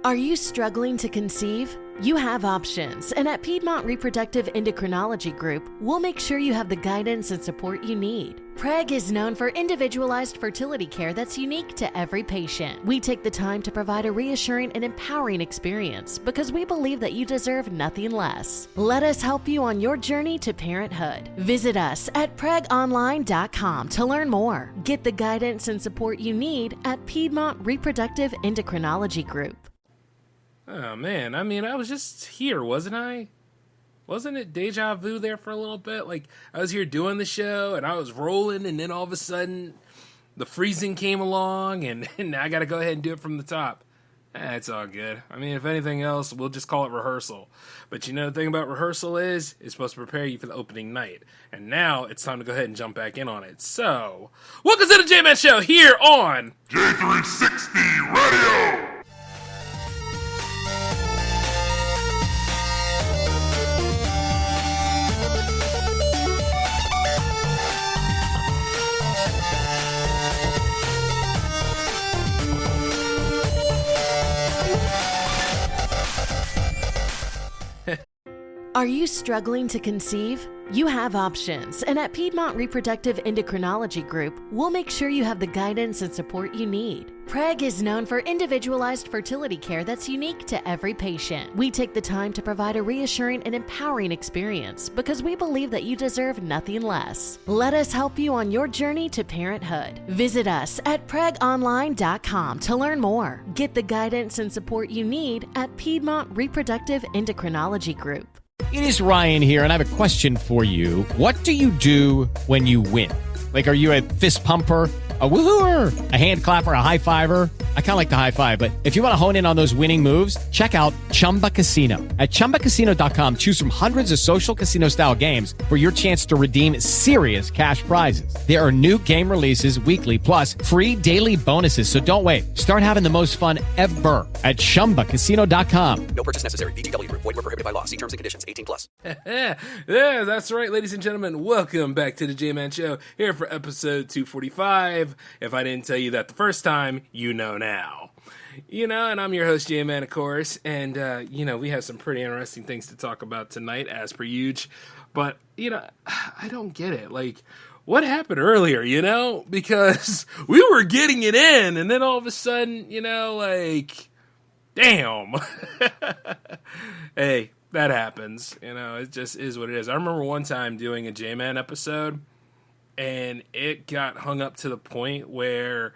Are you struggling to conceive? You have options, and at Piedmont Reproductive Endocrinology Group, we'll make sure you have the guidance and support you need. PREG is known for individualized fertility care that's unique to every patient. We take the time to provide a reassuring and empowering experience because we believe that you deserve nothing less. Let us help you on your journey to parenthood. Visit us at pregonline.com to learn more. Get the guidance and support you need at Piedmont Reproductive Endocrinology Group. Oh, man. I mean, I was just here, wasn't I? Wasn't it deja vu there for a little bit? Like, I was here doing the show, and I was rolling, and then all of a sudden, the freezing came along, and now I got to go ahead and do it from the top. It's all good. I mean, if anything else, we'll just call it rehearsal. But you know, the thing about rehearsal is, it's supposed to prepare you for the opening night. And now, it's time to go ahead and jump back in on it. So, welcome to the J-Man Show here on J360 Radio! Are you struggling to conceive? You have options, and at Piedmont Reproductive Endocrinology Group, we'll make sure you have the guidance and support you need. PREG is known for individualized fertility care that's unique to every patient. We take the time to provide a reassuring and empowering experience because we believe that you deserve nothing less. Let us help you on your journey to parenthood. Visit us at pregonline.com to learn more. Get the guidance and support you need at Piedmont Reproductive Endocrinology Group. It is Ryan here, and I have a question for you. What do you do when you win? Like, are you a fist pumper, a woo-hooer, a hand clapper, a high-fiver? I kind of like the high-five, but if you want to hone in on those winning moves, check out Chumba Casino. At ChumbaCasino.com, choose from hundreds of social casino-style games for your chance to redeem serious cash prizes. There are new game releases weekly, plus free daily bonuses, so don't wait. Start having the most fun ever at ChumbaCasino.com. No purchase necessary. VGW Group. Void where prohibited by law. See terms and conditions. 18+. Yeah, that's right, ladies and gentlemen. Welcome back to the J-Man Show, here for episode 245. If I didn't tell you that the first time, you know now. You know, and I'm your host, J-Man, of course, and, you know, we have some pretty interesting things to talk about tonight, as per usual, but, you know, I don't get it. Like, what happened earlier, you know? Because we were getting it in, and then all of a sudden, you know, like, damn. Hey, that happens, you know, it just is what it is. I remember one time doing a J-Man episode, and it got hung up to the point where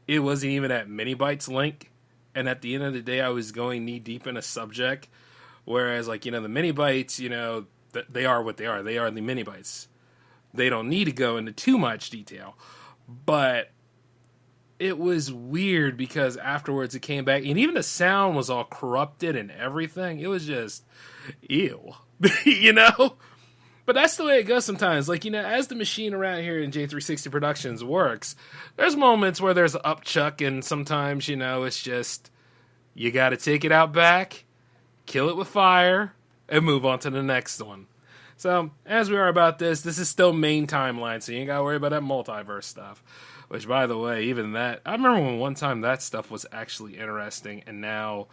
it wasn't even at Minibytes link, and at the end of the day, I was going knee-deep in a subject, whereas, like, you know, the Minibytes, you know, they are what they are. They are the Minibytes. They don't need to go into too much detail, but it was weird because afterwards it came back, and even the sound was all corrupted and everything. It was just, ew, you know? But that's the way it goes sometimes. Like, you know, as the machine around here in J360 Productions works, there's moments where there's upchuck, and sometimes, you know, it's just, you got to take it out back, kill it with fire, and move on to the next one. So, as we are about this is still main timeline, so you ain't got to worry about that multiverse stuff. Which, by the way, even that, I remember when one time that stuff was actually interesting, and now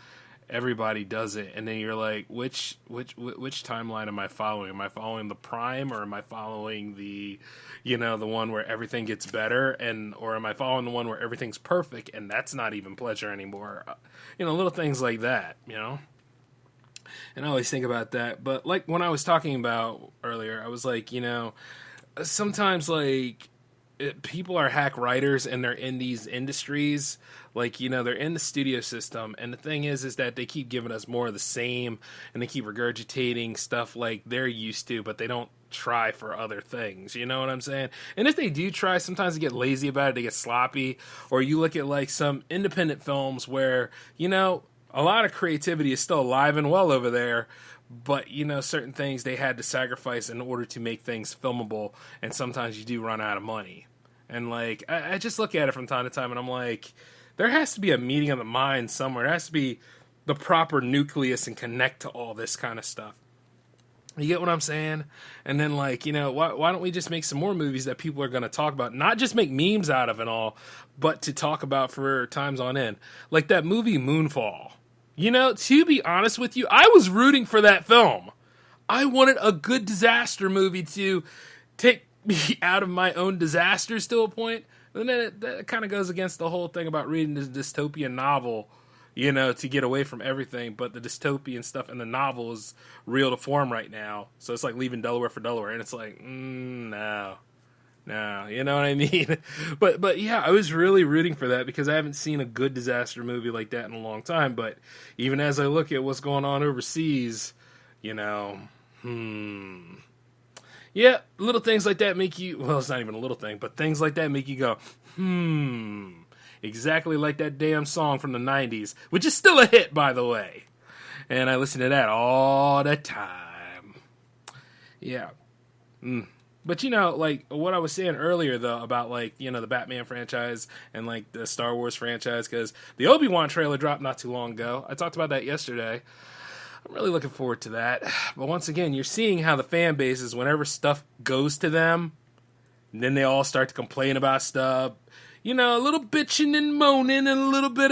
everybody does it, and then you're like, which timeline am I following? Am I following the Prime, or am I following the, you know, the one where everything gets better, or am I following the one where everything's perfect, and that's not even pleasure anymore? You know, little things like that, you know? And I always think about that, but like when I was talking about earlier, I was like, you know, sometimes, like, people are hack writers, and they're in these industries, like, you know, they're in the studio system, and the thing is that they keep giving us more of the same, and they keep regurgitating stuff like they're used to, but they don't try for other things, you know what I'm saying? And if they do try, sometimes they get lazy about it, they get sloppy, or you look at, like, some independent films where, you know, a lot of creativity is still alive and well over there, but, you know, certain things they had to sacrifice in order to make things filmable, and sometimes you do run out of money. And, like, I just look at it from time to time, and I'm like, there has to be a meeting of the mind somewhere. There has to be the proper nucleus and connect to all this kind of stuff. You get what I'm saying? And then, like, you know, why don't we just make some more movies that people are going to talk about? Not just make memes out of and all, but to talk about for times on end. Like that movie Moonfall. You know, to be honest with you, I was rooting for that film. I wanted a good disaster movie to take me out of my own disasters to a point. And then that kind of goes against the whole thing about reading this dystopian novel, you know, to get away from everything. But the dystopian stuff in the novel is real to form right now. So it's like leaving Delaware for Delaware. And it's like, no, you know what I mean? But yeah, I was really rooting for that because I haven't seen a good disaster movie like that in a long time. But even as I look at what's going on overseas, you know, yeah, little things like that make you, well, it's not even a little thing, but things like that make you go, exactly like that damn song from the 90s, which is still a hit, by the way. And I listen to that all the time. Yeah. But, you know, like, what I was saying earlier, though, about, like, you know, the Batman franchise and, like, the Star Wars franchise, because the Obi-Wan trailer dropped not too long ago. I talked about that yesterday. I'm really looking forward to that. But once again, you're seeing how the fan bases, whenever stuff goes to them, and then they all start to complain about stuff. You know, a little bitching and moaning and a little bit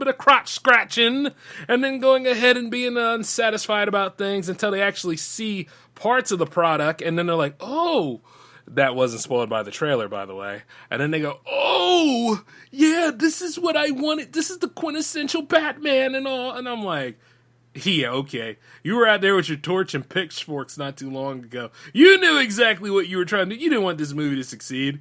of crotch scratching, and then going ahead and being unsatisfied about things until they actually see parts of the product, and then they're like, oh, that wasn't spoiled by the trailer, by the way. And then they go, oh, yeah, this is what I wanted. This is the quintessential Batman and all. And I'm like, yeah, okay. You were out there with your torch and pitchforks not too long ago. You knew exactly what you were trying to do. You didn't want this movie to succeed.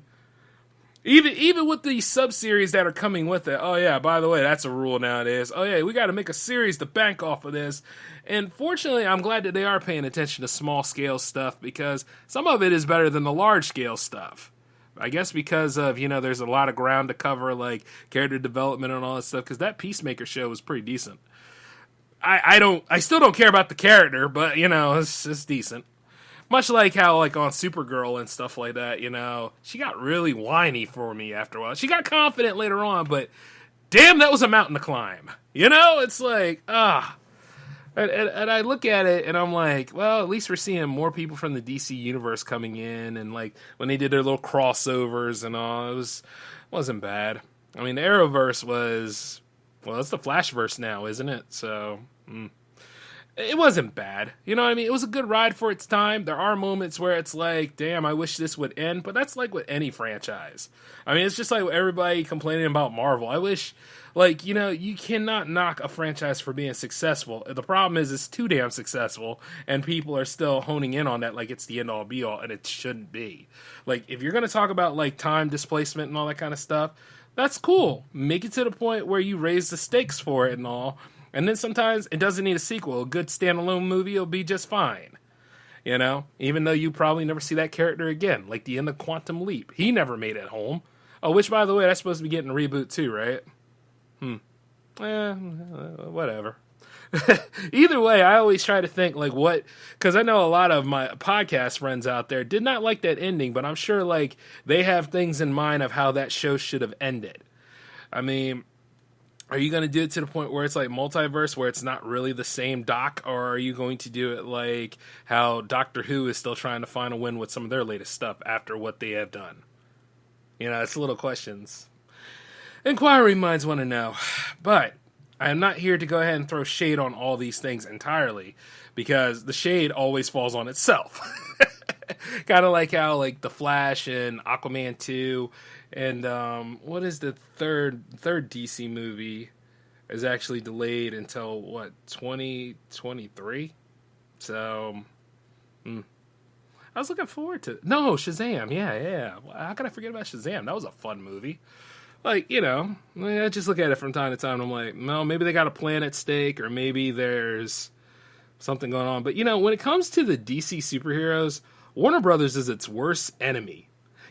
Even with the sub-series that are coming with it. Oh, yeah, by the way, that's a rule nowadays. Oh, yeah, we got to make a series to bank off of this. And fortunately, I'm glad that they are paying attention to small-scale stuff because some of it is better than the large-scale stuff. I guess because of, you know, there's a lot of ground to cover, like character development and all that stuff, because that Peacemaker show was pretty decent. I still don't care about the character, but, you know, it's decent. Much like how, like, on Supergirl and stuff like that, you know, she got really whiny for me after a while. She got confident later on, but damn, that was a mountain to climb. You know, it's like, And I look at it and I'm like, well, at least we're seeing more people from the DC universe coming in, and like when they did their little crossovers and all, it wasn't bad. I mean, the Arrowverse was, well, it's the Flashverse now, isn't it? So it wasn't bad. You know what I mean? It was a good ride for its time. There are moments where it's like, damn, I wish this would end, but that's like with any franchise. I mean, it's just like everybody complaining about Marvel. I wish, like, you know, you cannot knock a franchise for being successful. The problem is it's too damn successful, and people are still honing in on that like it's the end-all be-all, and it shouldn't be. Like, if you're going to talk about, like, time displacement and all that kind of stuff, that's cool. Make it to the point where you raise the stakes for it and all, and then sometimes it doesn't need a sequel. A good standalone movie will be just fine. You know? Even though you probably never see that character again. Like the end of Quantum Leap. He never made it home. Oh, which, by the way, that's supposed to be getting a reboot too, right? Whatever. Either way, I always try to think, like, what... Because I know a lot of my podcast friends out there did not like that ending, but I'm sure, like, they have things in mind of how that show should have ended. I mean... Are you going to do it to the point where it's like multiverse, where it's not really the same Doc, or are you going to do it like how Doctor Who is still trying to find a win with some of their latest stuff after what they have done? You know, it's little questions. Inquiring minds want to know. But I am not here to go ahead and throw shade on all these things entirely, because the shade always falls on itself. Kind of like how, like, The Flash and Aquaman 2... And what is the third DC movie is actually delayed until, what, 2023? So, I was looking forward to... No, Shazam, yeah. How could I forget about Shazam? That was a fun movie. Like, you know, I just look at it from time to time, and I'm like, no, maybe they got a plan at stake, or maybe there's something going on. But, you know, when it comes to the DC superheroes, Warner Brothers is its worst enemy.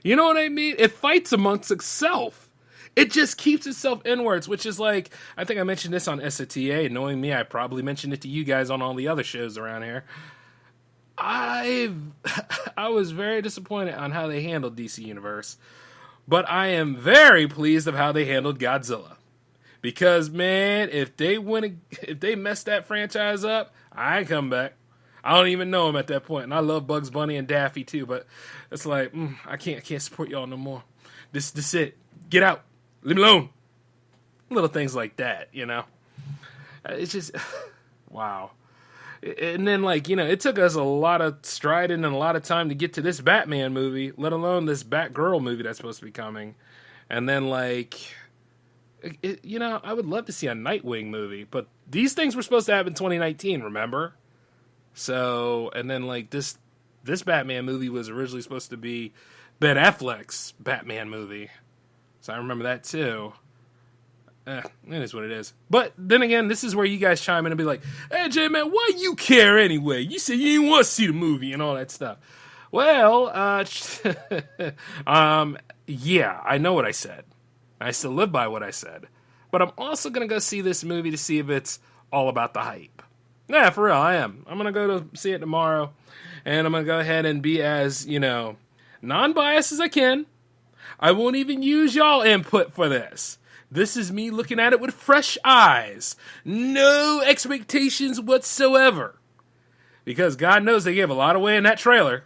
You know what I mean? It fights amongst itself. It just keeps itself inwards, which is like, I think I mentioned this on SATA. Knowing me, I probably mentioned it to you guys on all the other shows around here. I was very disappointed on how they handled DC Universe, but I am very pleased of how they handled Godzilla. Because, man, if they mess that franchise up, I ain't come back. I don't even know him at that point, and I love Bugs Bunny and Daffy too. But it's like, I can't support y'all no more. This it. Get out. Leave me alone. Little things like that, you know. It's just, wow. And then, like, you know, it took us a lot of striding and a lot of time to get to this Batman movie, let alone this Batgirl movie that's supposed to be coming. And then, like, you know, I would love to see a Nightwing movie, but these things were supposed to happen in 2019, remember? So, and then, like, this Batman movie was originally supposed to be Ben Affleck's Batman movie. So I remember that, too. It is what it is. But then again, this is where you guys chime in and be like, hey, J-Man, why you care anyway? You said you didn't want to see the movie and all that stuff. Well, yeah, I know what I said. I still live by what I said. But I'm also going to go see this movie to see if it's all about the hype. Yeah, for real, I am. I'm going to go to see it tomorrow. And I'm going to go ahead and be as, you know, non-biased as I can. I won't even use y'all input for this. This is me looking at it with fresh eyes. No expectations whatsoever. Because God knows they gave a lot away in that trailer.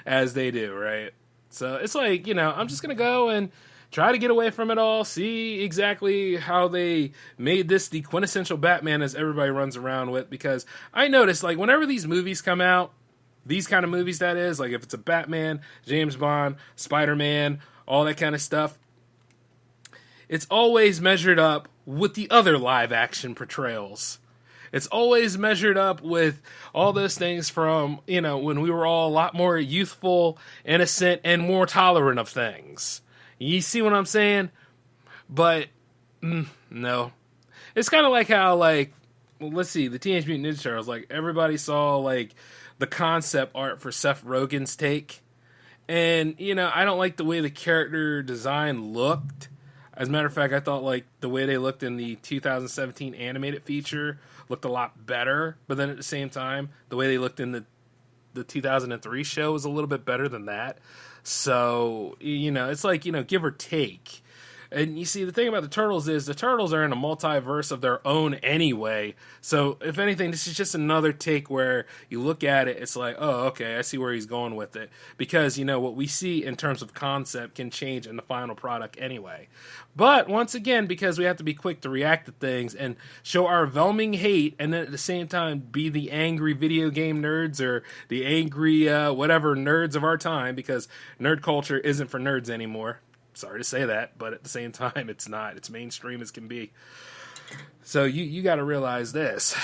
As they do, right? So it's like, you know, I'm just going to go and try to get away from it all. See exactly how they made this the quintessential Batman as everybody runs around with. Because I noticed, like, whenever these movies come out, these kind of movies, that is, like if it's a Batman, James Bond, Spider-Man, all that kind of stuff, it's always measured up with the other live-action portrayals. It's always measured up with all those things from, you know, when we were all a lot more youthful, innocent, and more tolerant of things. You see what I'm saying? But, no. It's kind of like how, like, well, let's see, the Teenage Mutant Ninja Turtles, like, everybody saw, like, the concept art for Seth Rogen's take. And, you know, I don't like the way the character design looked. As a matter of fact, I thought, like, the way they looked in the 2017 animated feature looked a lot better. But then at the same time, the way they looked in the 2003 show was a little bit better than that. So, you know, it's like, you know, give or take. And you see, the thing about the Turtles is the Turtles are in a multiverse of their own anyway. So, if anything, this is just another take where you look at it, it's like, oh, okay, I see where he's going with it. Because, you know, what we see in terms of concept can change in the final product anyway. But, once again, because we have to be quick to react to things and show our overwhelming hate, and then at the same time be the angry video game nerds or the angry whatever nerds of our time, because nerd culture isn't for nerds anymore. Sorry to say that, but at the same time, it's not. It's mainstream as can be. So you got to realize this.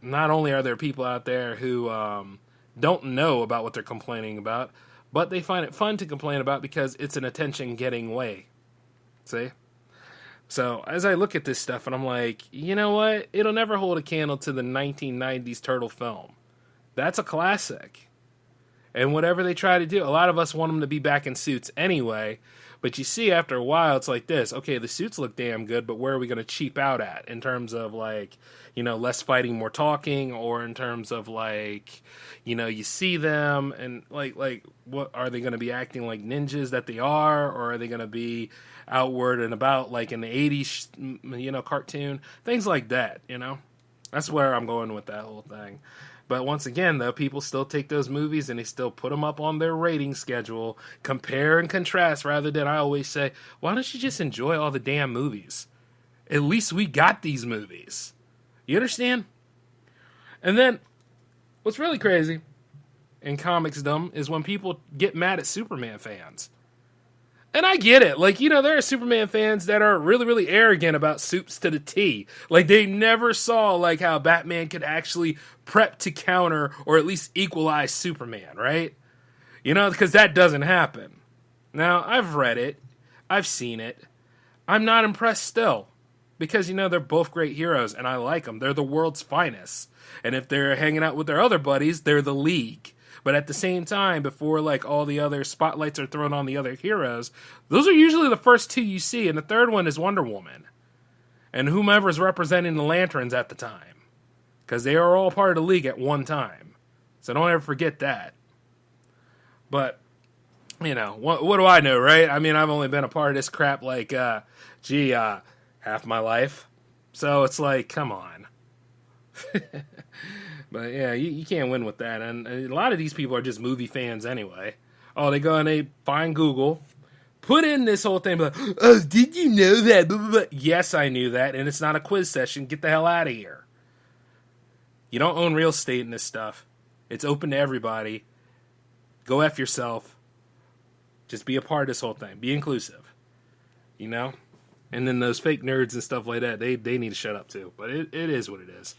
Not only are there people out there who don't know about what they're complaining about, but they find it fun to complain about because it's an attention-getting way. See? So as I look at this stuff, and I'm like, you know what? It'll never hold a candle to the 1990s Turtle film. That's a classic. And whatever they try to do, a lot of us want them to be back in suits anyway. But you see, after a while, it's like this. Okay, the suits look damn good, but where are we going to cheap out at? In terms of, like, you know, less fighting, more talking, or in terms of, like, you know, you see them, and, like what are they going to be acting like ninjas that they are? Or are they going to be outward and about, like in the 80s, you know, cartoon? Things like that, you know? That's where I'm going with that whole thing. But once again, though, people still take those movies and they still put them up on their rating schedule, compare and contrast, rather than I always say, why don't you just enjoy all the damn movies? At least we got these movies. You understand? And then, what's really crazy in comicsdom is when people get mad at Superman fans. And I get it. Like, you know, there are Superman fans that are really, really arrogant about soups to the T. Like, they never saw, like, how Batman could actually prep to counter or at least equalize Superman, right? You know, because that doesn't happen. Now, I've read it. I've seen it. I'm not impressed still. Because, you know, they're both great heroes, and I like them. They're the world's finest. And if they're hanging out with their other buddies, they're the League. But at the same time, before, like, all the other spotlights are thrown on the other heroes, those are usually the first two you see, and the third one is Wonder Woman. And whomever's representing the Lanterns at the time. Because they are all part of the League at one time. So don't ever forget that. But, you know, what do I know, right? I mean, I've only been a part of this crap, like, half my life. So it's like, come on. But yeah, you can't win with that. And a lot of these people are just movie fans anyway. Oh, they go and they find Google, put in this whole thing, like, oh, did you know that? Blah, blah, blah. Yes, I knew that, and it's not a quiz session. Get the hell out of here. You don't own real estate in this stuff. It's open to everybody. Go F yourself. Just be a part of this whole thing. Be inclusive. You know? And then those fake nerds and stuff like that, they need to shut up too. But it is what it is.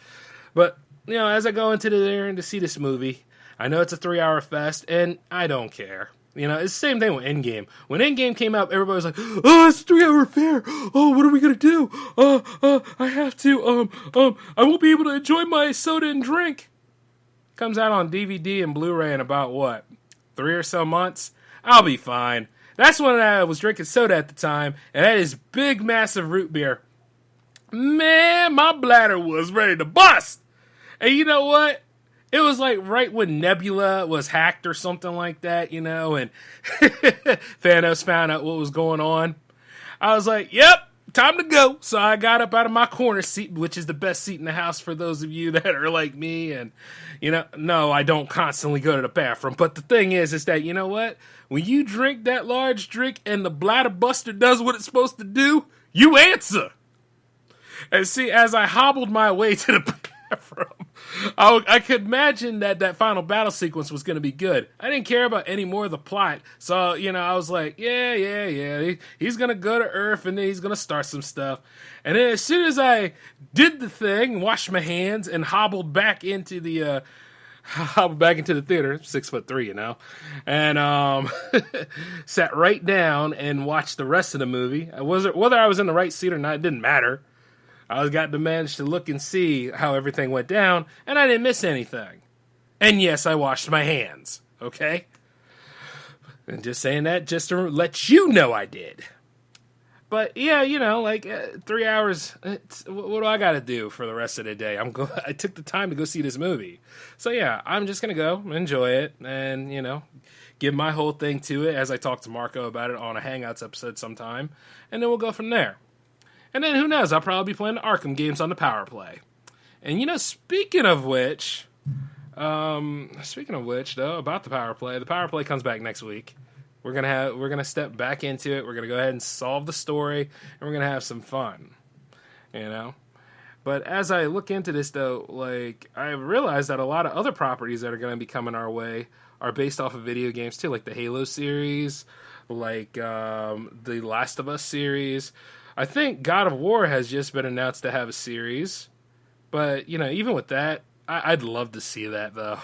But, you know, as I go into there and to see this movie, I know it's a 3-hour fest, and I don't care. You know, it's the same thing with Endgame. When Endgame came out, everybody was like, oh, it's a 3-hour fair. Oh, what are we going to do? I have to, I won't be able to enjoy my soda and drink. Comes out on DVD and Blu-ray in about, what, 3 or so months? I'll be fine. That's when I was drinking soda at the time, and that is big, massive root beer. Man, my bladder was ready to bust. And you know what? It was like right when Nebula was hacked or something like that, you know, and Thanos found out what was going on. I was like, yep, time to go. So I got up out of my corner seat, which is the best seat in the house for those of you that are like me. And, you know, no, I don't constantly go to the bathroom. But the thing is that, you know what? When you drink that large drink and the bladder buster does what it's supposed to do, you answer. And see, as I hobbled my way to the bathroom, I could imagine that final battle sequence was going to be good. I didn't care about any more of the plot. So, you know, I was like, yeah. He's going to go to Earth and then he's going to start some stuff. And then as soon as I did the thing, washed my hands and hobbled back into the theater, 6'3", you know, and sat right down and watched the rest of the movie. Whether I was in the right seat or not, it didn't matter. I got to manage to look and see how everything went down, and I didn't miss anything. And yes, I washed my hands, okay? And just saying that just to let you know I did. But yeah, you know, like 3 hours, what do I got to do for the rest of the day? I took the time to go see this movie. So yeah, I'm just going to go enjoy it and, you know, give my whole thing to it as I talk to Marco about it on a Hangouts episode sometime, and then we'll go from there. And then who knows, I'll probably be playing the Arkham games on the Power Play. And you know, speaking of which, though, about the Power Play comes back next week. We're gonna step back into it. We're gonna go ahead and solve the story, and we're gonna have some fun. You know? But as I look into this though, like I realized that a lot of other properties that are gonna be coming our way are based off of video games too, like the Halo series, like the Last of Us series. I think God of War has just been announced to have a series, but, you know, even with that, I'd love to see that, though.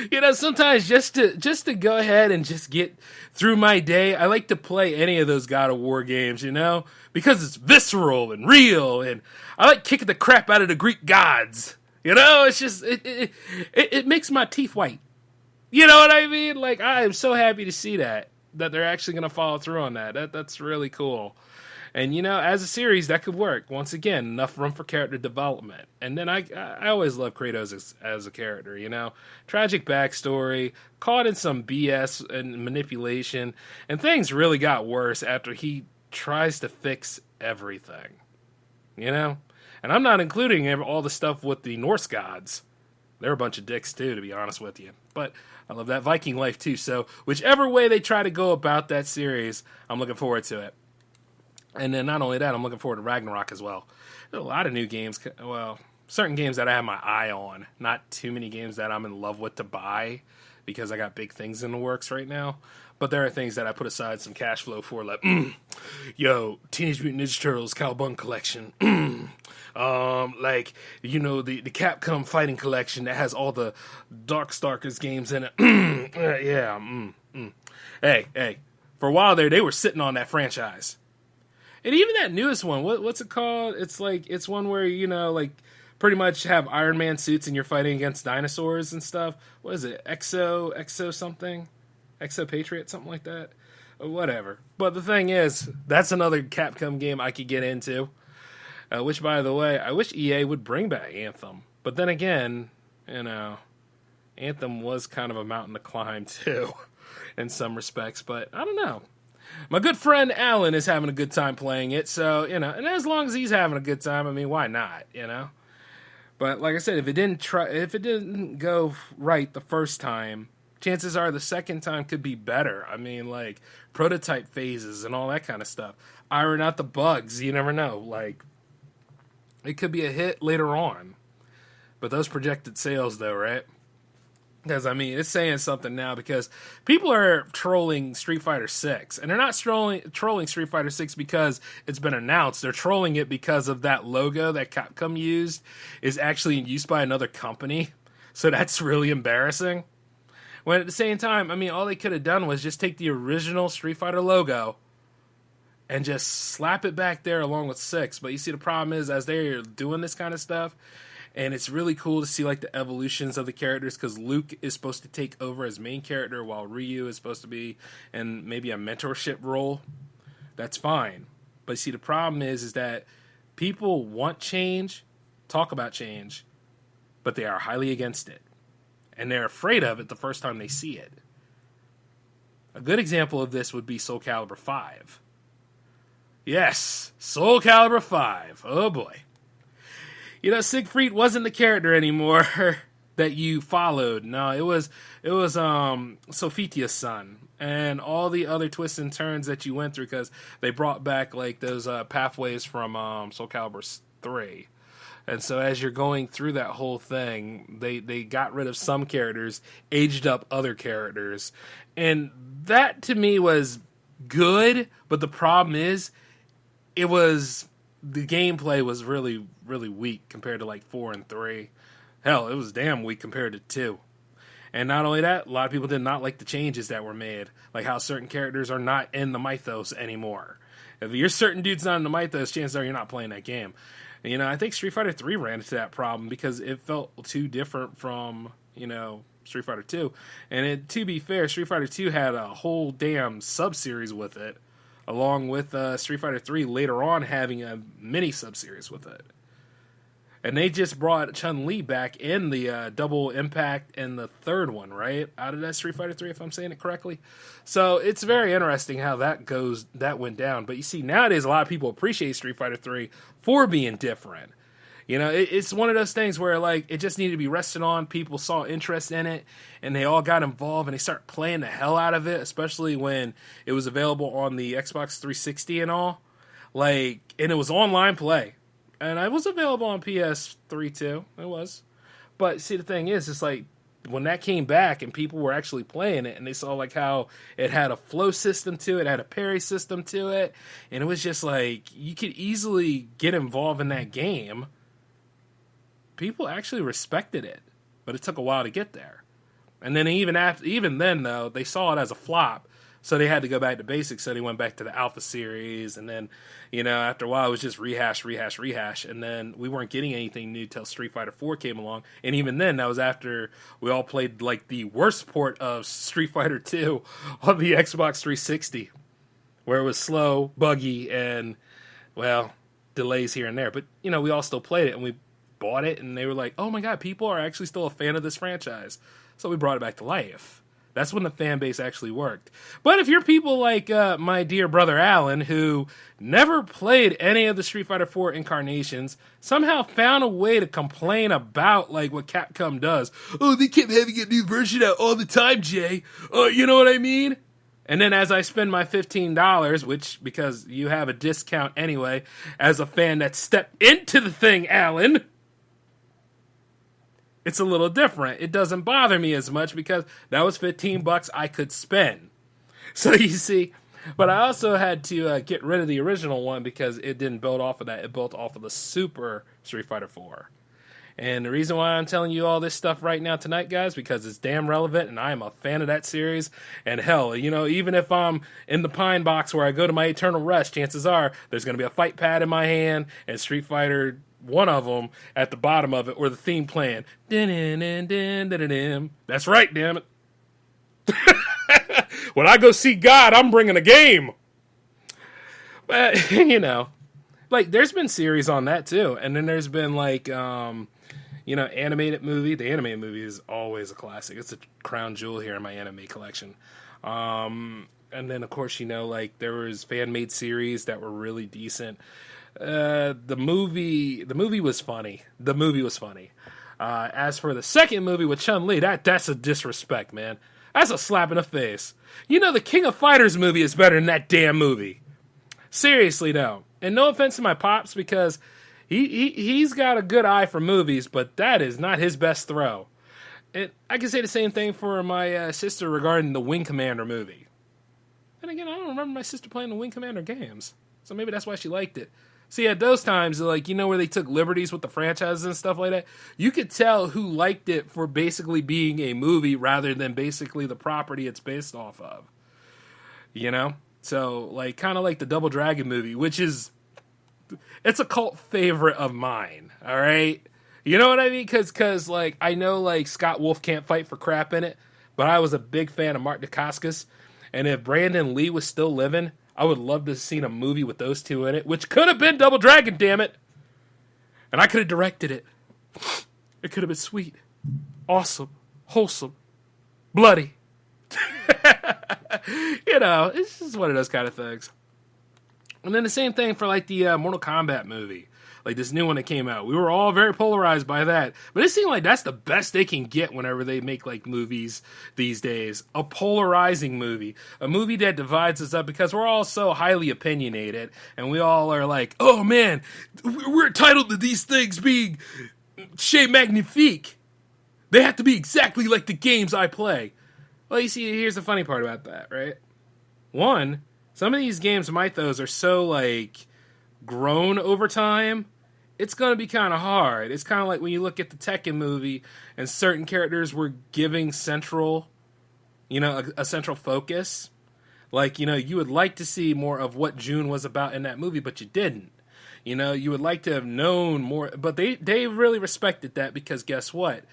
You know, sometimes just to go ahead and just get through my day, I like to play any of those God of War games, you know, because it's visceral and real, and I like kicking the crap out of the Greek gods. You know, it's just, it makes my teeth white. You know what I mean? Like, I am so happy to see that they're actually going to follow through on that. That's really cool. And, you know, as a series, that could work. Once again, enough room for character development. And then I always love Kratos as a character, you know. Tragic backstory, caught in some BS and manipulation, and things really got worse after he tries to fix everything, you know. And I'm not including all the stuff with the Norse gods. They're a bunch of dicks, too, to be honest with you. But I love that Viking life, too. So whichever way they try to go about that series, I'm looking forward to it. And then not only that, I'm looking forward to Ragnarok as well. There's a lot of new games. Well, certain games that I have my eye on. Not too many games that I'm in love with to buy because I got big things in the works right now. But there are things that I put aside some cash flow for, like, Teenage Mutant Ninja Turtles Cowabunga Collection. Like, you know, the Capcom Fighting Collection that has all the Darkstalkers games in it. Hey, for a while there, they were sitting on that franchise. And even that newest one, what's it called? It's like, it's one where, you know, like, pretty much have Iron Man suits and you're fighting against dinosaurs and stuff. What is it? Exo something? Exo Patriot, something like that? Whatever. But the thing is, that's another Capcom game I could get into. Which, by the way, I wish EA would bring back Anthem. But then again, you know, Anthem was kind of a mountain to climb, too, in some respects. But I don't know. My good friend Alan is having a good time playing it. So, you know, and as long as he's having a good time, I mean, why not, you know? But like I said, if it didn't go right the first time, chances are the second time could be better. I mean, like, prototype phases and all that kind of stuff. Iron out the bugs, you never know. Like, it could be a hit later on. But those projected sales, though, right? Because, I mean, it's saying something now because people are trolling Street Fighter 6. And they're not trolling Street Fighter 6 because it's been announced. They're trolling it because of that logo that Capcom used is actually used by another company. So that's really embarrassing. When at the same time, I mean, all they could have done was just take the original Street Fighter logo and just slap it back there along with 6. But you see, the problem is, as they're doing this kind of stuff, and it's really cool to see, like, the evolutions of the characters, because Luke is supposed to take over as main character, while Ryu is supposed to be in maybe a mentorship role. That's fine. But see, the problem is that people want change, talk about change, but they are highly against it. And they're afraid of it the first time they see it. A good example of this would be Soul Calibur 5. Yes, Soul Calibur 5. Oh boy. You know, Siegfried wasn't the character anymore that you followed. No, it was Sophitia's son. And all the other twists and turns that you went through, because they brought back, like, those pathways from Soul Calibur 3. And so as you're going through that whole thing, they got rid of some characters, aged up other characters. And that, to me, was good. But the problem is, the gameplay was really, really weak compared to, like, 4 and 3. Hell, it was damn weak compared to 2. And not only that, a lot of people did not like the changes that were made. Like how certain characters are not in the Mythos anymore. If you're certain dudes not in the Mythos, chances are you're not playing that game. You know, I think Street Fighter 3 ran into that problem because it felt too different from, you know, Street Fighter 2. And to be fair, Street Fighter 2 had a whole damn sub-series with it, along with Street Fighter 3 later on having a mini sub-series with it. And they just brought Chun-Li back in the Double Impact and the third one, right? Out of that Street Fighter 3, if I'm saying it correctly. So it's very interesting how that went down. But you see, nowadays a lot of people appreciate Street Fighter 3 for being different. You know, it's one of those things where, like, it just needed to be rested on. People saw interest in it, and they all got involved, and they started playing the hell out of it, especially when it was available on the Xbox 360 and all. Like, and it was online play. And I was available on PS3 too. It was. But see, the thing is, it's like, when that came back and people were actually playing it, and they saw, like, how it had a flow system to it, had a parry system to it, and it was just like, you could easily get involved in that game. People actually respected it, but it took a while to get there. And then even then, though, they saw it as a flop, so they had to go back to basics. So they went back to the Alpha series, and then, you know, after a while, it was just rehash. And then we weren't getting anything new till Street Fighter 4 came along. And even then, that was after we all played, like, the worst port of Street Fighter 2 on the Xbox 360, where it was slow, buggy, and, well, delays here and there. But, you know, we all still played it, and we bought it, and they were like, oh my god, people are actually still a fan of this franchise. So we brought it back to life. That's when the fan base actually worked. But if you're people like my dear brother Alan, who never played any of the Street Fighter 4 incarnations, somehow found a way to complain about, like, what Capcom does. Oh, they kept having a new version out all the time, Jay. Oh, you know what I mean? And then as I spend my $15, which, because you have a discount anyway, as a fan that stepped into the thing, Alan, it's a little different. It doesn't bother me as much because that was $15 I could spend. So you see, but I also had to get rid of the original one because it didn't build off of that. It built off of the Super Street Fighter 4. And the reason why I'm telling you all this stuff right now tonight, guys, because it's damn relevant, and I am a fan of that series. And hell, you know, even if I'm in the Pine Box where I go to my Eternal Rest, chances are there's going to be a fight pad in my hand and Street Fighter, one of them, at the bottom of it, or the theme playing. That's right, damn it. When I go see God, I'm bringing a game. But, you know, like, there's been series on that, too. And then there's been, like, you know, animated movie. The animated movie is always a classic. It's a crown jewel here in my anime collection. And then, of course, you know, like, there was fan-made series that were really decent. The movie was funny. As for the second movie with Chun-Li, that's a disrespect, man. That's a slap in the face. You know, the King of Fighters movie is better than that damn movie. Seriously, though. And no offense to my pops, because he's got a good eye for movies, but that is not his best throw. And I can say the same thing for my sister regarding the Wing Commander movie. And again, I don't remember my sister playing the Wing Commander games. So maybe that's why she liked it. See, at those times, like, you know, where they took liberties with the franchises and stuff like that, you could tell who liked it for basically being a movie rather than basically the property it's based off of. You know? So, like, kind of like the Double Dragon movie, which is, it's a cult favorite of mine, all right? You know what I mean? Because like, I know, like, Scott Wolf can't fight for crap in it, but I was a big fan of Mark Dacascos, and if Brandon Lee was still living, I would love to have seen a movie with those two in it, which could have been Double Dragon, damn it. And I could have directed it. It could have been sweet, awesome, wholesome, bloody. You know, it's just one of those kind of things. And then the same thing for, like, the Mortal Kombat movie. Like, this new one that came out. We were all very polarized by that. But it seemed like that's the best they can get whenever they make, like, movies these days. A polarizing movie. A movie that divides us up because we're all so highly opinionated. And we all are like, oh, man, we're entitled to these things being chez magnifique. They have to be exactly like the games I play. Well, you see, here's the funny part about that, right? One, some of these games' mythos are so, like, grown over time, it's going to be kind of hard. It's kind of like when you look at the Tekken movie and certain characters were giving central, you know, a central focus. Like, you know, you would like to see more of what Jun was about in that movie, but you didn't. You know, you would like to have known more, but they really respected that because guess what?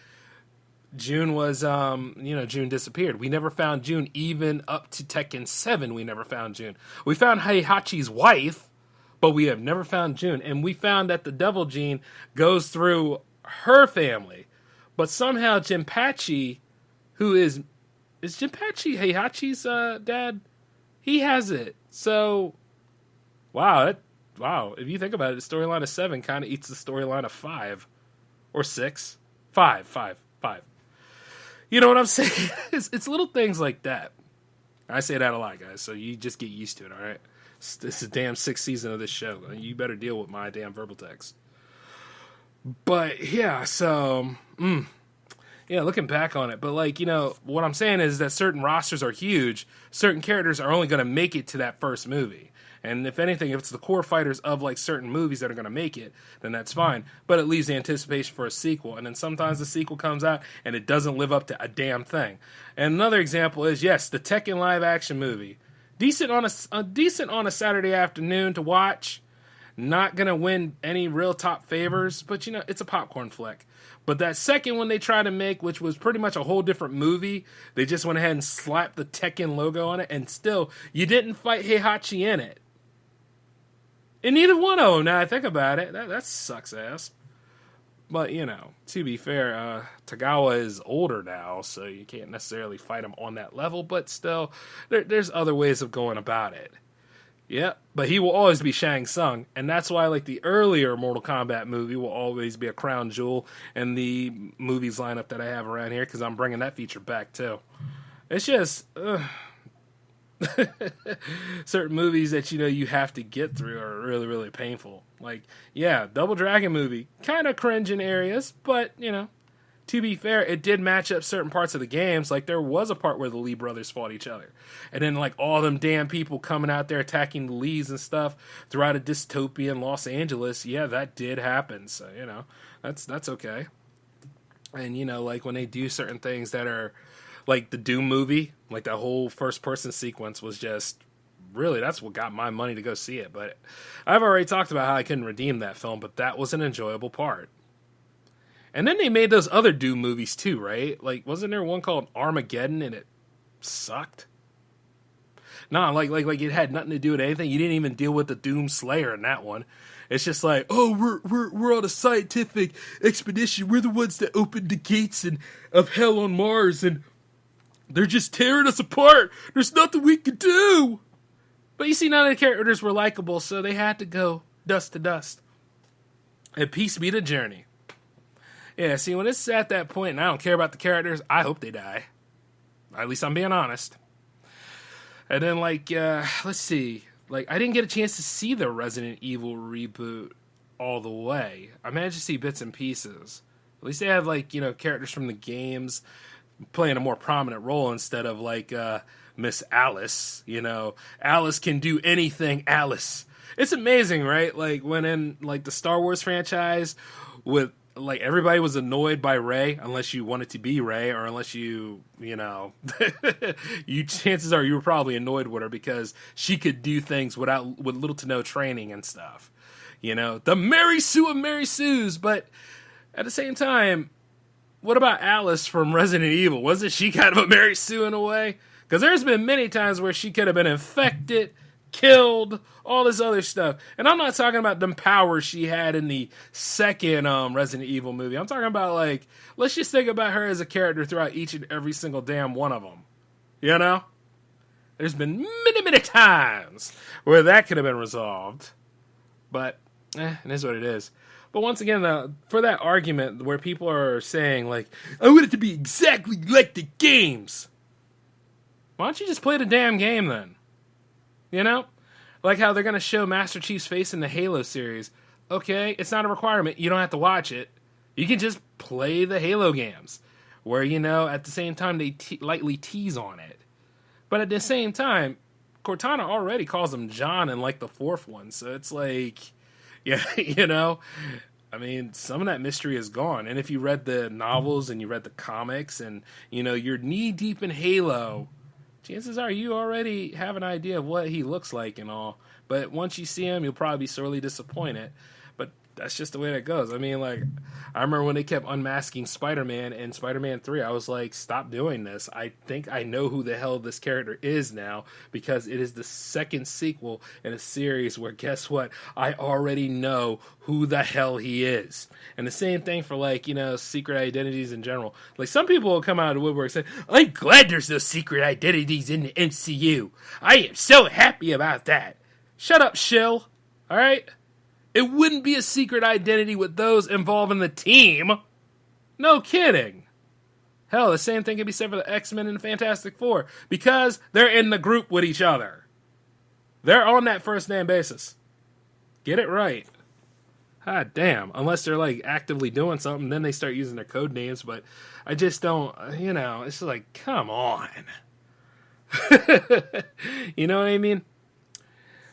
Jun was, Jun disappeared. We never found Jun. Even up to Tekken 7, we never found Jun. We found Heihachi's wife, but we have never found Jun. And we found that the Devil Gene goes through her family. But somehow Jinpachi, who is Jinpachi Heihachi's dad? He has it. So, wow. If you think about it, the storyline of 7 kind of eats the storyline of 5. Or 6. 5. You know what I'm saying? It's little things like that. I say that a lot, guys, so you just get used to it, all right? This is the damn 6th season of this show. You better deal with my damn verbal text. But, yeah, so, looking back on it. But, like, you know, what I'm saying is that certain rosters are huge. Certain characters are only going to make it to that first movie. And if anything, if it's the core fighters of, like, certain movies that are going to make it, then that's fine. But it leaves the anticipation for a sequel. And then sometimes the sequel comes out and it doesn't live up to a damn thing. And another example is, yes, the Tekken live-action movie. Decent on a Saturday afternoon to watch. Not going to win any real top favors, but, you know, it's a popcorn flick. But that second one they tried to make, which was pretty much a whole different movie, they just went ahead and slapped the Tekken logo on it, and still, you didn't fight Heihachi in it. And neither one of them, now I think about it, that sucks ass. But, you know, to be fair, Tagawa is older now, so you can't necessarily fight him on that level, but still, there's other ways of going about it. Yeah, but he will always be Shang Tsung, and that's why, like, the earlier Mortal Kombat movie will always be a crown jewel in the movies lineup that I have around here, because I'm bringing that feature back, too. It's just, certain movies that, you know, you have to get through are really, really painful. Like, yeah, Double Dragon movie, kind of cringe in areas, but, you know, to be fair, it did match up certain parts of the games. Like, there was a part where the Lee brothers fought each other. And then, like, all them damn people coming out there attacking the Lees and stuff throughout a dystopian Los Angeles. Yeah, that did happen. So, you know, that's okay. And, you know, like, when they do certain things that are, like, the Doom movie, like, that whole first-person sequence was just, really, that's what got my money to go see it. But I've already talked about how I couldn't redeem that film, but that was an enjoyable part. And then they made those other Doom movies too, right? Like, wasn't there one called Armageddon and it sucked? Nah, like it had nothing to do with anything. You didn't even deal with the Doom Slayer in that one. It's just like, oh, we're on a scientific expedition. We're the ones that opened the gates of hell on Mars, and they're just tearing us apart. There's nothing we can do. But you see, none of the characters were likable, so they had to go dust to dust. And peace be the journey. Yeah, see, when it's at that point and I don't care about the characters, I hope they die. At least I'm being honest. And then, like, let's see. Like, I didn't get a chance to see the Resident Evil reboot all the way. I managed to see bits and pieces. At least they have, like, you know, characters from the games playing a more prominent role instead of, like, Miss Alice. You know, Alice can do anything, Alice. It's amazing, right? Like, when in, like, the Star Wars franchise, with, like, everybody was annoyed by Rey, unless you wanted to be Rey, or unless you know, chances are you were probably annoyed with her because she could do things with little to no training and stuff. You know, the Mary Sue of Mary Sue's, but at the same time, what about Alice from Resident Evil? Wasn't she kind of a Mary Sue in a way? Because there's been many times where she could have been infected, killed, all this other stuff. And I'm not talking about them powers she had in the second Resident Evil movie. I'm talking about, like, let's just think about her as a character throughout each and every single damn one of them. You know? There's been many, many times where that could have been resolved. But, it is what it is. But once again, for that argument where people are saying, like, I want it to be exactly like the games. Why don't you just play the damn game then? You know? Like how they're going to show Master Chief's face in the Halo series. Okay, it's not a requirement. You don't have to watch it. You can just play the Halo games. Where, you know, at the same time they lightly tease on it. But at the same time, Cortana already calls him John in, like, the fourth one. So it's like, yeah, you know? I mean, some of that mystery is gone. And if you read the novels and you read the comics and, you know, you're knee-deep in Halo, chances are you already have an idea of what he looks like and all. But once you see him, you'll probably be sorely disappointed. But that's just the way that goes. I mean, like, I remember when they kept unmasking Spider-Man in Spider-Man 3, I was like, stop doing this. I think I know who the hell this character is now, because it is the second sequel in a series where, guess what? I already know who the hell he is. And the same thing for, like, you know, secret identities in general. Like, some people will come out of the woodwork and say, I'm glad there's no secret identities in the MCU. I am so happy about that. Shut up, shill. All right? It wouldn't be a secret identity with those involved in the team. No kidding. Hell, the same thing can be said for the X-Men and the Fantastic Four, because they're in the group with each other. They're on that first-name basis. Get it right. God damn. Unless they're, like, actively doing something, then they start using their code names, but I just don't, you know, it's just like, come on. You know what I mean?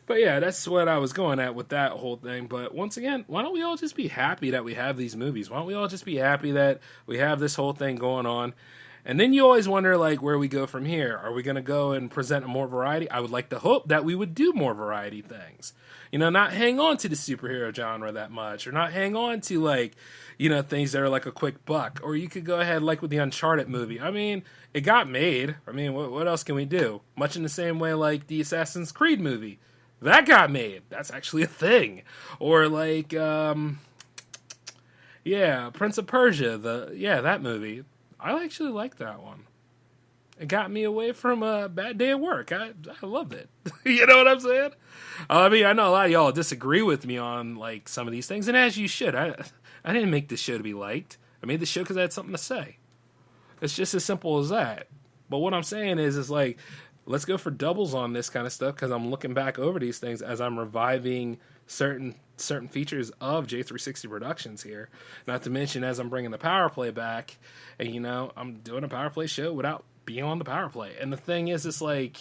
But yeah, that's what I was going at with that whole thing. But once again, why don't we all just be happy that we have these movies? Why don't we all just be happy that we have this whole thing going on? And then you always wonder, like, where we go from here. Are we going to go and present more variety? I would like to hope that we would do more variety things. You know, not hang on to the superhero genre that much, or not hang on to, like, you know, things that are like a quick buck. Or you could go ahead, like with the Uncharted movie. I mean, it got made. I mean, what else can we do? Much in the same way like the Assassin's Creed movie. That got made. That's actually a thing. Or like, Prince of Persia. That movie. I actually like that one. It got me away from a bad day at work. I loved it. You know what I'm saying? I mean, I know a lot of y'all disagree with me on, like, some of these things, and as you should. I didn't make this show to be liked. I made the show because I had something to say. It's just as simple as that. But what I'm saying is like, let's go for doubles on this kind of stuff, because I'm looking back over these things as I'm reviving certain features of J360 Productions here. Not to mention, as I'm bringing the Power Play back, and, you know, I'm doing a Power Play show without being on the Power Play. And the thing is, it's like,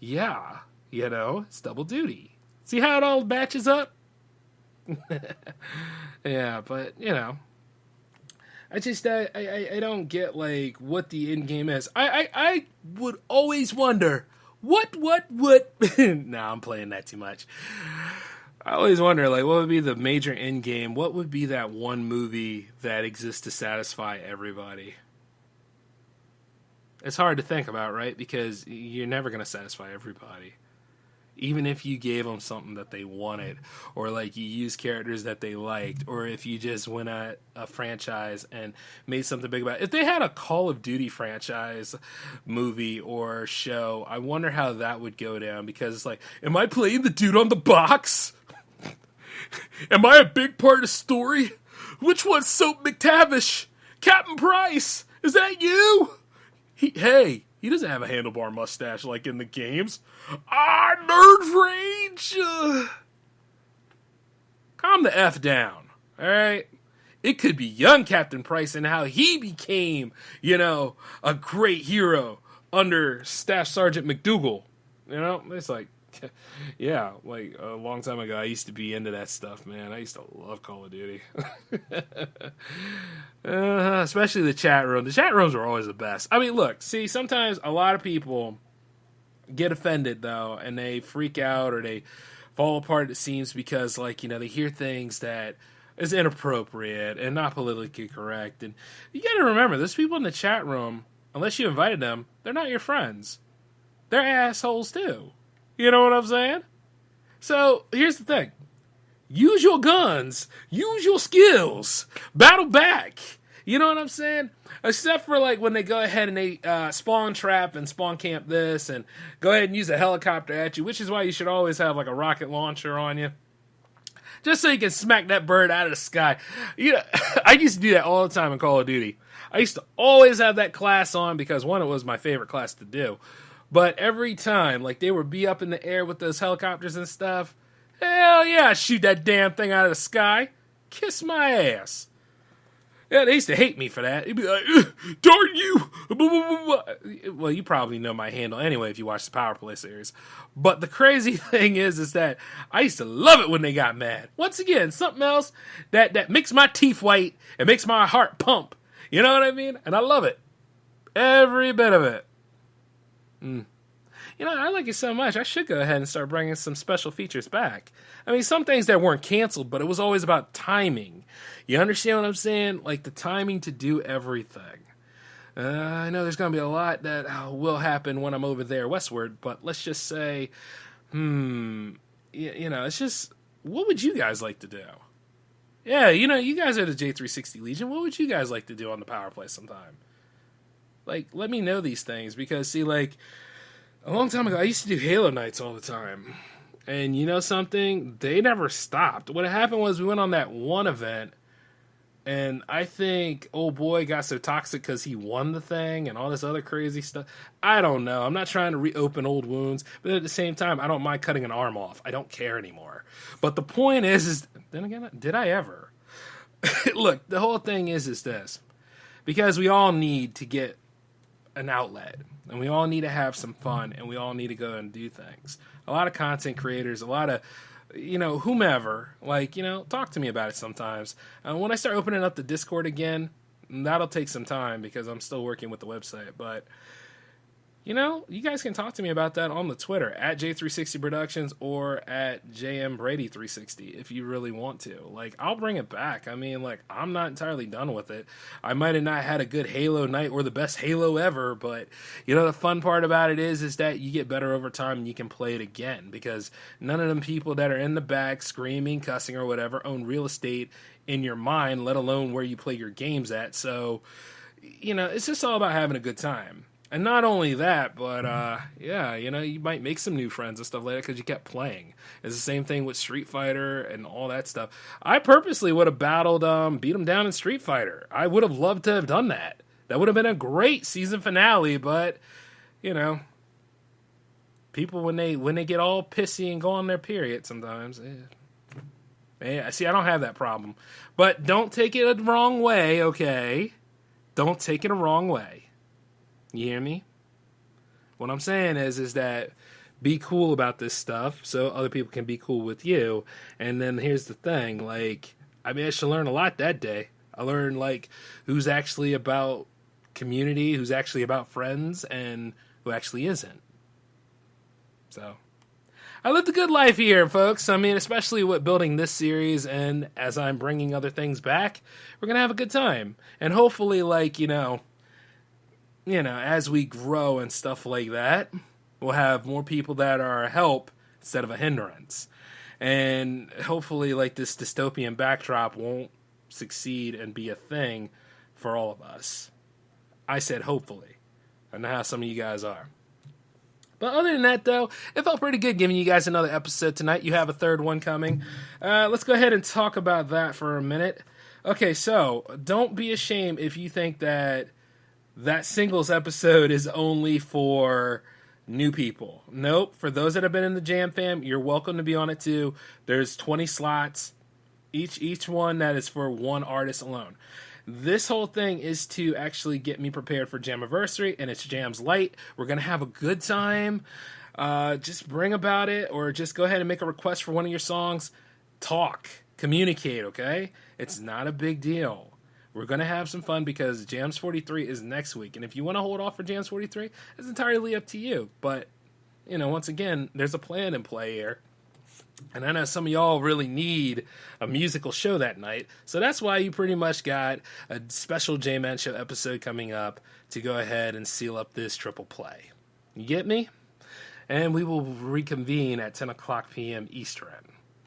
yeah, you know, it's double duty. See how it all matches up? Yeah, but, you know, I just, I don't get, like, what the end game is. I would always wonder, what, nah, I'm playing that too much. I always wonder, like, what would be the major end game? What would be that one movie that exists to satisfy everybody? It's hard to think about, right? Because you're never going to satisfy everybody. Even if you gave them something that they wanted, or like you used characters that they liked, or if you just went at a franchise and made something big about it. If they had a Call of Duty franchise movie or show, I wonder how that would go down, because it's like, am I playing the dude on the box? Am I a big part of the story? Which one's Soap McTavish? Captain Price? Is that you? He He doesn't have a handlebar mustache like in the games. Nerd rage! Calm the F down, alright? It could be young Captain Price and how he became, a great hero under Staff Sergeant McDougal. It's like, yeah, like a long time ago, I used to be into that stuff, man. I used to love Call of Duty. Especially the chat room. The chat rooms were always the best. I mean, look, see, sometimes a lot of people get offended, though, and they freak out or they fall apart at the seams because, like, they hear things that is inappropriate and not politically correct. And you got to remember, those people in the chat room, unless you invited them, they're not your friends. They're assholes, too. You know what I'm saying? So, here's the thing. Use your guns. Use your skills. Battle back. You know what I'm saying? Except for, like, when they go ahead and they spawn trap and spawn camp this and go ahead and use a helicopter at you, which is why you should always have, like, a rocket launcher on you. Just so you can smack that bird out of the sky. I used to do that all the time in Call of Duty. I used to always have that class on because, one, it was my favorite class to do. But every time, like, they would be up in the air with those helicopters and stuff, hell yeah, shoot that damn thing out of the sky. Kiss my ass. Yeah, they used to hate me for that. They'd be like, darn you! Well, you probably know my handle anyway if you watch the Power Play series. But the crazy thing is that I used to love it when they got mad. Once again, something else that makes my teeth white and makes my heart pump. You know what I mean? And I love it. Every bit of it. I like it so much, I should go ahead and start bringing some special features back. I mean, some things that weren't canceled, but it was always about timing. You understand what I'm saying? Like, the timing to do everything. I know there's going to be a lot that will happen when I'm over there westward, but let's just say, it's just, what would you guys like to do? Yeah, you guys are the J360 Legion. What would you guys like to do on the Power Play sometime? Like, let me know these things, because, see, like, a long time ago, I used to do Halo nights all the time. And you know something? They never stopped. What happened was we went on that one event, and I think old boy got so toxic because he won the thing and all this other crazy stuff. I don't know. I'm not trying to reopen old wounds, but at the same time, I don't mind cutting an arm off. I don't care anymore. But the point is then again, did I ever? Look, the whole thing is this. Because we all need to get an outlet, and we all need to have some fun, and we all need to go and do things. A lot of content creators, a lot of, whomever, talk to me about it sometimes. When I start opening up the Discord again, that'll take some time because I'm still working with the website, but you guys can talk to me about that on the Twitter at J360 Productions or at JMBrady360 if you really want to. Like, I'll bring it back. I mean, like, I'm not entirely done with it. I might have not had a good Halo night or the best Halo ever, but, the fun part about it is that you get better over time and you can play it again because none of them people that are in the back screaming, cussing, or whatever own real estate in your mind, let alone where you play your games at. So, it's just all about having a good time. And not only that, but, you might make some new friends and stuff like that because you kept playing. It's the same thing with Street Fighter and all that stuff. I purposely would have battled, beat them down in Street Fighter. I would have loved to have done that. That would have been a great season finale, but, people, when they get all pissy and go on their period sometimes, yeah, see, I don't have that problem. But don't take it a wrong way, okay? Don't take it a wrong way. You hear me? What I'm saying is that be cool about this stuff so other people can be cool with you. And then here's the thing, I should learn a lot that day. I learned, who's actually about community, who's actually about friends, and who actually isn't. So, I lived a good life here, folks. I mean, especially with building this series, and as I'm bringing other things back, we're going to have a good time. And hopefully, as we grow and stuff like that, we'll have more people that are a help instead of a hindrance. And hopefully, this dystopian backdrop won't succeed and be a thing for all of us. I said hopefully. I know how some of you guys are. But other than that, though, it felt pretty good giving you guys another episode tonight. You have a third one coming. Let's go ahead and talk about that for a minute. Okay, so don't be ashamed if you think that that singles episode is only for new people. Nope. For those that have been in the Jam Fam, you're welcome to be on it too. There's 20 slots, each one that is for one artist alone. This whole thing is to actually get me prepared for Jamiversary, and it's Jams Light. We're going to have a good time. Just bring about it, or just go ahead and make a request for one of your songs. Talk. Communicate, okay? It's not a big deal. We're going to have some fun because Jams 43 is next week. And if you want to hold off for Jams 43, it's entirely up to you. But, once again, there's a plan in play here. And I know some of y'all really need a musical show that night. So that's why you pretty much got a special J-Man Show episode coming up to go ahead and seal up this triple play. You get me? And we will reconvene at 10 o'clock p.m. Eastern.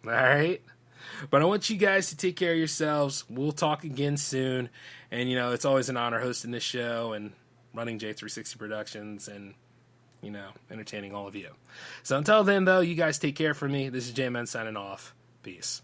All right? But I want you guys to take care of yourselves. We'll talk again soon. And, it's always an honor hosting this show and running J360 Productions and, entertaining all of you. So until then, though, you guys take care for me. This is J-Man signing off. Peace.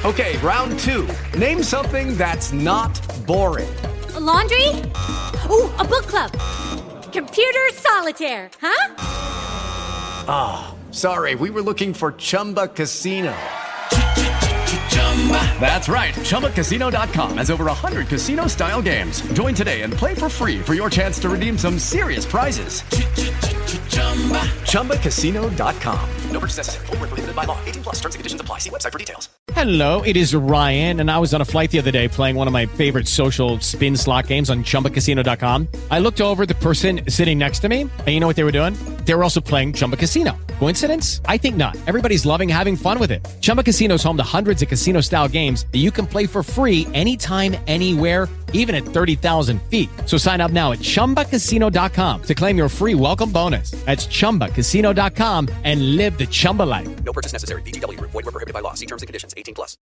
Okay, round two. Name something that's not boring. A laundry? Ooh, a book club. Computer solitaire, huh? Ah, sorry, we were looking for Chumba Casino. That's right, ChumbaCasino.com has over 100 casino-style games. Join today and play for free for your chance to redeem some serious prizes. ChumbaCasino.com. No purchase necessary. Void where prohibited by law. 18 plus terms and conditions apply. See website for details. Hello, it is Ryan, and I was on a flight the other day playing one of my favorite social spin slot games on ChumbaCasino.com. I looked over at the person sitting next to me, and you know what they were doing? They were also playing Chumba Casino. Coincidence? I think not. Everybody's loving having fun with it. Chumba Casino is home to hundreds of casino-style games that you can play for free anytime, anywhere, even at 30,000 feet. So sign up now at ChumbaCasino.com to claim your free welcome bonus. That's ChumbaCasino.com and live the Chumba life. No purchase necessary. VGW. Void where prohibited by law. See terms and conditions. 18 plus.